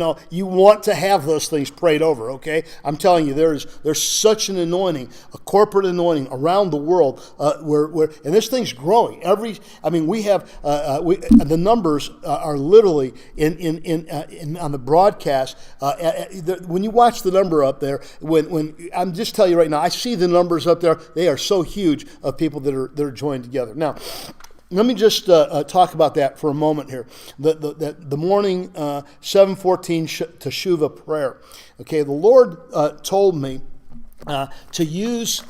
No, you want to have those things prayed over, okay? I'm telling you, there's such an anointing, a corporate anointing around the world, and this thing's growing. We have the numbers are literally in on the broadcast. When you watch the number up there, when I'm just telling you right now, I see the numbers up there. They are so huge of people that are joined together. Now, let me just talk about that for a moment here. The morning 7:14 Teshuvah prayer. Okay, the Lord told me to use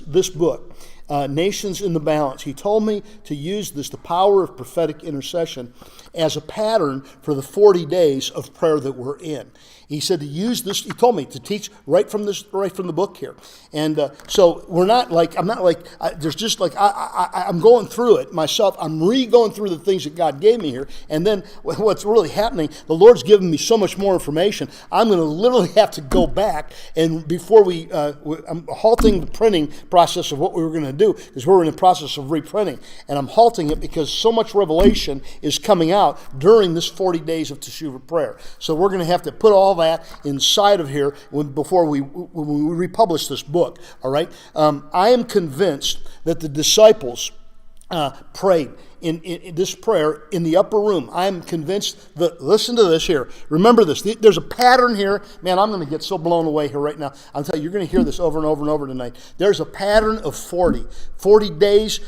this book, Nations in the Balance. He told me to use this, the power of prophetic intercession, as a pattern for the 40 days of prayer that we're in. He said to use this. He told me to teach right from the book here, and so I'm going through it myself. I'm going through the things that God gave me here, and then what's really happening? The Lord's given me so much more information. I'm going to literally have to go back, and before I'm halting the printing process of what we were going to do because we're in the process of reprinting, and I'm halting it because so much revelation is coming out during this 40 days of Teshuvah prayer. So we're going to have to put all that inside of here before we republish this book. All right. I am convinced that the disciples prayed in this prayer in the upper room. I'm convinced that, listen to this here. Remember this. There's a pattern here. Man, I'm going to get so blown away here right now. I'm telling you, you're going to hear this over and over and over tonight. There's a pattern of 40 days.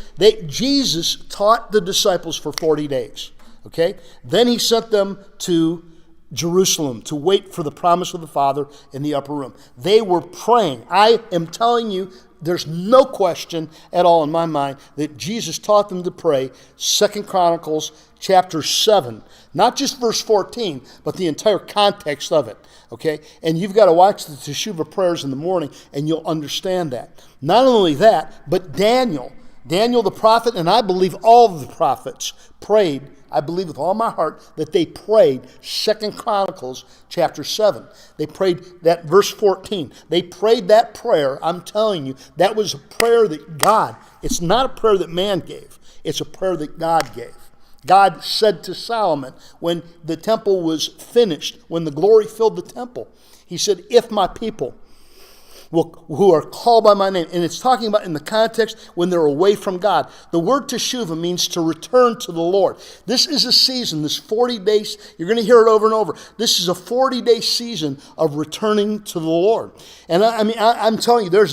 Jesus taught the disciples for 40 days. Okay. Then he sent them to Jerusalem to wait for the promise of the Father in the upper room. They were praying. I am telling you, there's no question at all in my mind that Jesus taught them to pray. 2 Chronicles chapter 7, not just verse 14, but the entire context of it. Okay? And you've got to watch the Teshuvah prayers in the morning and you'll understand that. Not only that, but Daniel the prophet, and I believe all of the prophets prayed. I believe with all my heart that they prayed 2 Chronicles chapter 7. They prayed that verse 14. They prayed that prayer. I'm telling you, that was a prayer that God, it's not a prayer that man gave. It's a prayer that God gave. God said to Solomon when the temple was finished, when the glory filled the temple, he said, if my people who are called by my name. And it's talking about in the context when they're away from God. The word teshuvah means to return to the Lord. This is a season, this 40 days, you're going to hear it over and over. This is a 40-day season of returning to the Lord. And I'm telling you, there's